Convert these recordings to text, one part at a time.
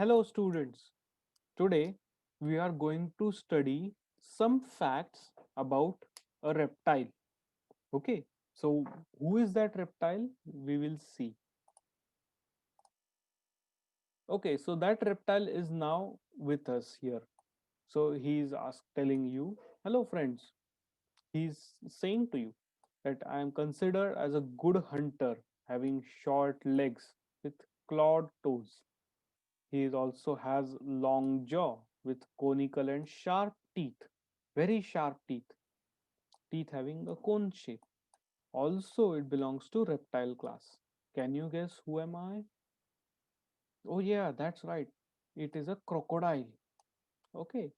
Hello, students. Today we are going to study some facts about a reptile. Okay, so who is that reptile? We will see. Okay, so that reptile is now with us here. So he is telling you, hello, friends. He's saying to you that I am considered as a good hunter, having short legs with clawed toes. He also has long jaw with conical and sharp teeth, very sharp teeth having a cone shape. Also, it belongs to reptile class. Can you guess who am I? Oh yeah, that's right. It is a crocodile. Okay,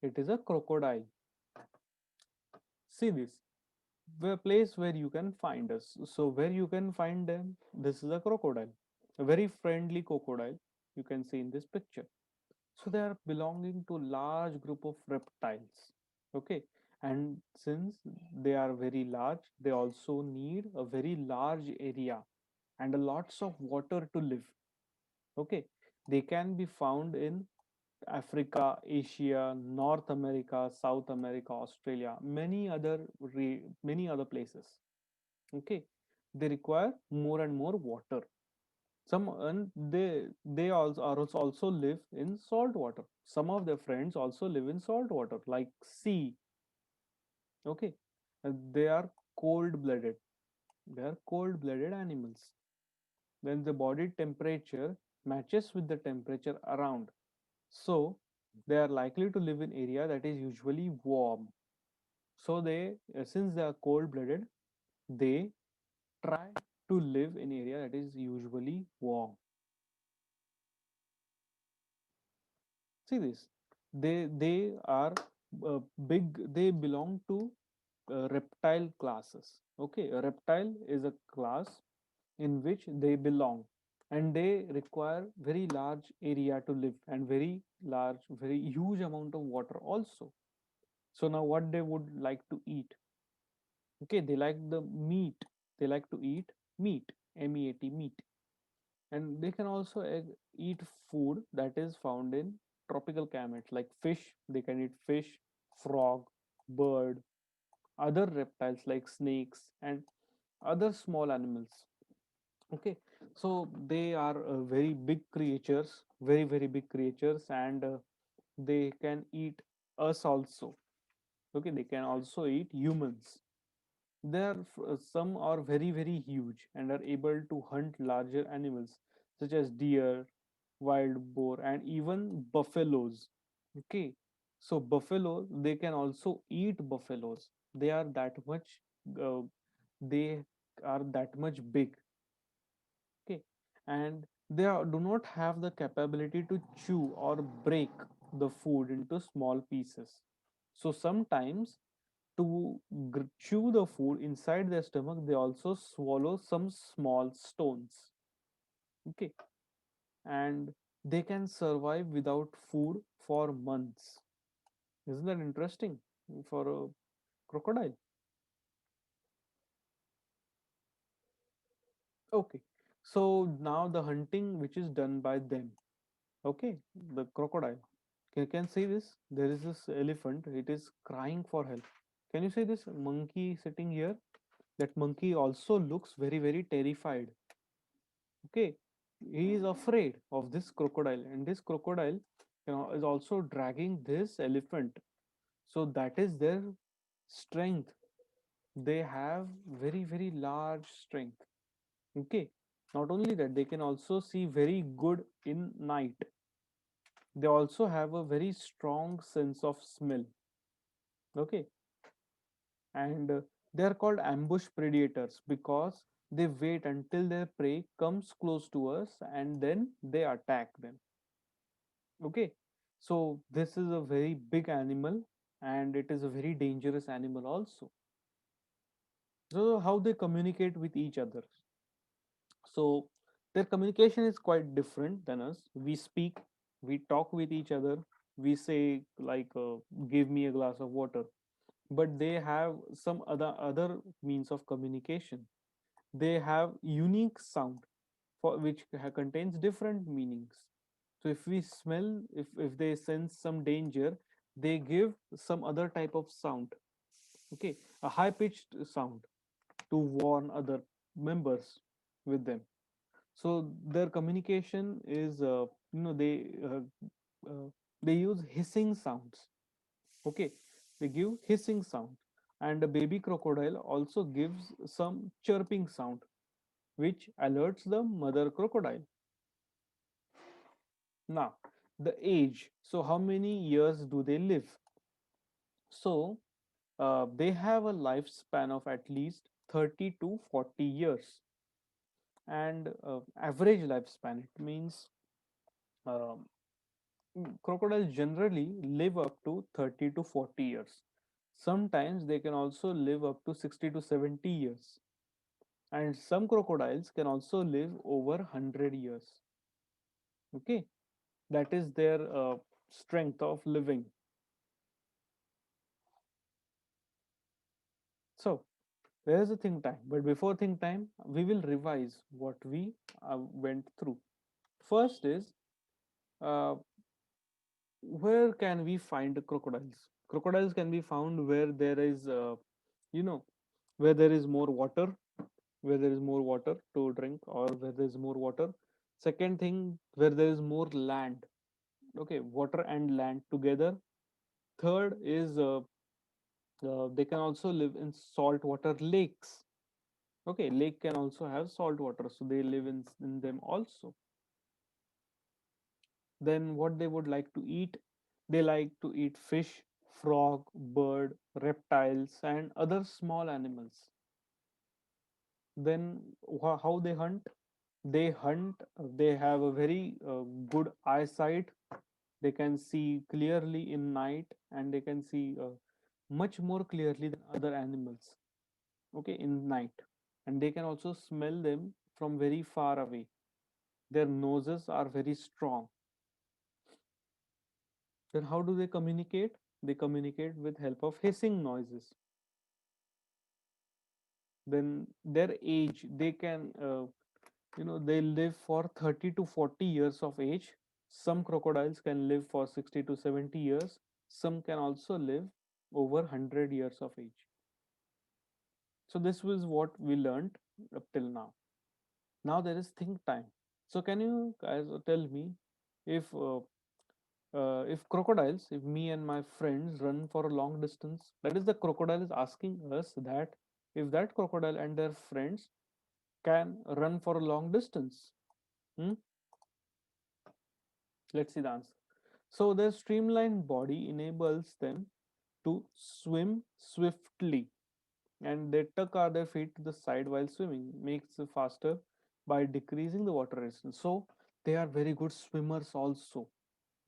it is a crocodile. See this, the place where you can find us. So where you can find them, this is a crocodile, a very friendly crocodile. You can see in this picture. So they are belonging to large group of reptiles. Okay, and since they are very large, they also need a very large area and a lots of water to live. Okay, they can be found in Africa, Asia, North America, South America, Australia, many other places. Okay, they require more and more water. Some and they also live in salt water. Some of their friends also live in salt water, like sea. Okay, they are cold-blooded. They are cold-blooded animals. Then the body temperature matches with the temperature around. So they are likely to live in area that is usually warm. So since they are cold-blooded, they try to live in area that is usually warm. See this. They are big. They belong to reptile classes. Okay, a reptile is a class in which they belong, and they require very large area to live and very large, very huge amount of water also. So now, what they would like to eat? Okay, they like the meat. They like to eat meat, meat, meat, and they can also eat food that is found in tropical climates like fish. They can eat fish, frog, bird, other reptiles like snakes and other small animals. Okay, so they are very big creatures, very big creatures, and they can eat us also. Okay, they can also eat humans. Some are very huge and are able to hunt larger animals such as deer, wild boar, and even buffaloes. Okay, so buffalo, they can also eat buffaloes. They are that much. Uh, they are that much big. Okay, and do not have the capability to chew or break the food into small pieces. So sometimes to chew the food inside their stomach, they also swallow some small stones. Okay, and they can survive without food for months. Isn't that interesting for a crocodile? Okay, so now the hunting which is done by them. Okay, the crocodile. You can see this. There is this elephant. It is crying for help. Can you see this monkey sitting here? That monkey also looks very terrified. Okay, he is afraid of this crocodile, and this crocodile, is also dragging this elephant. So that is their strength. They have very large strength. Okay, not only that, they can also see very good in night. They also have a very strong sense of smell. Okay, and they are called ambush predators because they wait until their prey comes close to us and then they attack them. Okay, so this is a very big animal and it is a very dangerous animal also. So how they communicate with each other? So their communication is quite different than us. We speak, we talk with each other, we say like give me a glass of water, but they have some other means of communication. They have unique sound for which contains different meanings. So if we smell, if they sense some danger, they give some other type of sound. Okay, a high pitched sound to warn other members with them. So their communication is uh, they use hissing sounds. Okay, they give hissing sound, and a baby crocodile also gives some chirping sound which alerts the mother crocodile. Now, the age. So how many years do they live? So they have a lifespan of at least 30 to 40 years. And average lifespan, it means um, crocodiles generally live up to 30 to 40 years. Sometimes they can also live up to 60 to 70 years. And some crocodiles can also live over 100 years. Okay, that is their strength of living. So there's a think time, but before think time, we will revise what we went through. First is, uh, where can we find crocodiles? Crocodiles can be found where there is, you know, where there is more water, where there is more water to drink, or where there is more water. Second thing, where there is more land. Okay, water and land together. Third is, they can also live in saltwater lakes. Okay, lake can also have salt water, so they live in them also. Then what they would like to eat? They like to eat fish, frog, bird, reptiles, and other small animals. Then how they hunt? They hunt, they have a very good eyesight. They can see clearly in night, and they can see much more clearly than other animals, okay, in night. And they can also smell them from very far away. Their noses are very strong. Then how do they communicate? They communicate with help of hissing noises. Then their age, they can, they live for 30 to 40 years of age. Some crocodiles can live for 60 to 70 years. Some can also live over 100 years of age. So this was what we learned up till now. Now there is think time. So can you guys tell me, if if crocodiles, if me and my friends run for a long distance, that is, the crocodile is asking us that if that crocodile and their friends can run for a long distance. Hmm? Let's see the answer. So their streamlined body enables them to swim swiftly, and they tuck their feet to the side while swimming, makes it faster by decreasing the water resistance. So they are very good swimmers also.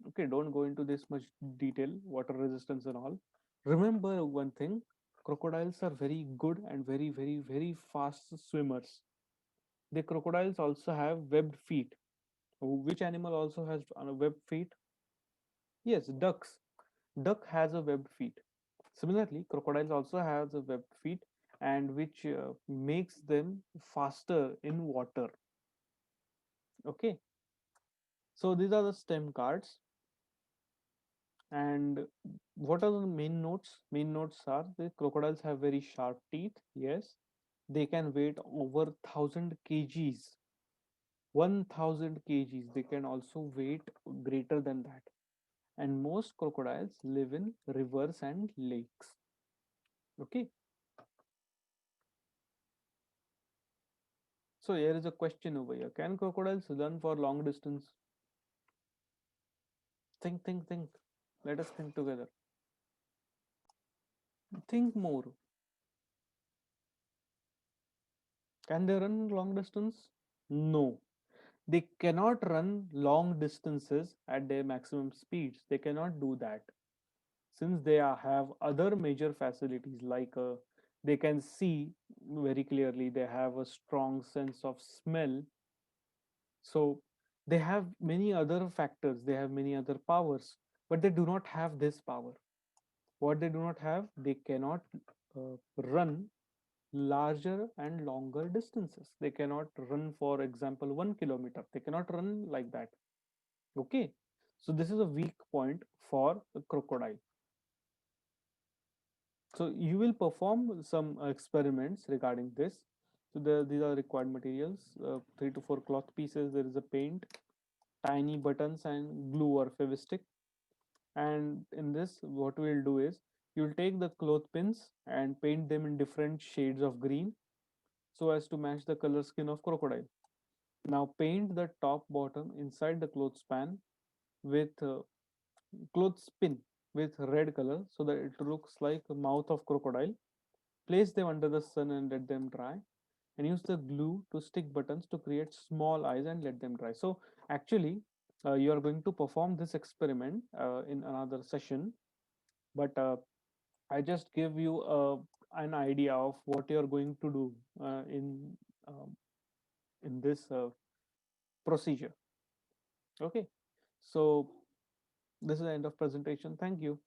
Okay, don't go into this much detail, water resistance and all. Remember one thing, crocodiles are very good and very, very, very fast swimmers. The crocodiles also have webbed feet. Which animal also has webbed feet? Yes, ducks. Duck has a webbed feet. Similarly, crocodiles also have the webbed feet, and which makes them faster in water. Okay, so these are the stem cards. And what are the main notes? Main notes are the crocodiles have very sharp teeth. Yes, they can weight over 1,000 kgs. 1,000 kgs. They can also weight greater than that. And most crocodiles live in rivers and lakes. Okay, so here is a question over here. Can crocodiles run for long distance? Think, think, think. Let us think together. Think more. Can they run long distance? No. They cannot run long distances at their maximum speeds. They cannot do that, since they have other major facilities, like they can see very clearly, they have a strong sense of smell. So they have many other factors, they have many other powers, but they do not have this power. What they do not have, they cannot run larger and longer distances. They cannot run, for example, 1 kilometer. They cannot run like that. Okay, so this is a weak point for the crocodile. So you will perform some experiments regarding this. So these are required materials: 3 to 4 cloth pieces. There is a paint, tiny buttons, and glue or fevistick. And in this, what we'll do is you'll take the cloth pins and paint them in different shades of green so as to match the color skin of crocodile. Now paint the top bottom inside the clothespin with clothespin with red color so that it looks like a mouth of crocodile. Place them under the sun and let them dry. And use the glue to stick buttons to create small eyes and let them dry. So actually, you are going to perform this experiment in another session, but I just give you an idea of what you are going to do um, in this procedure. Okay, so this is the end of presentation. Thank you.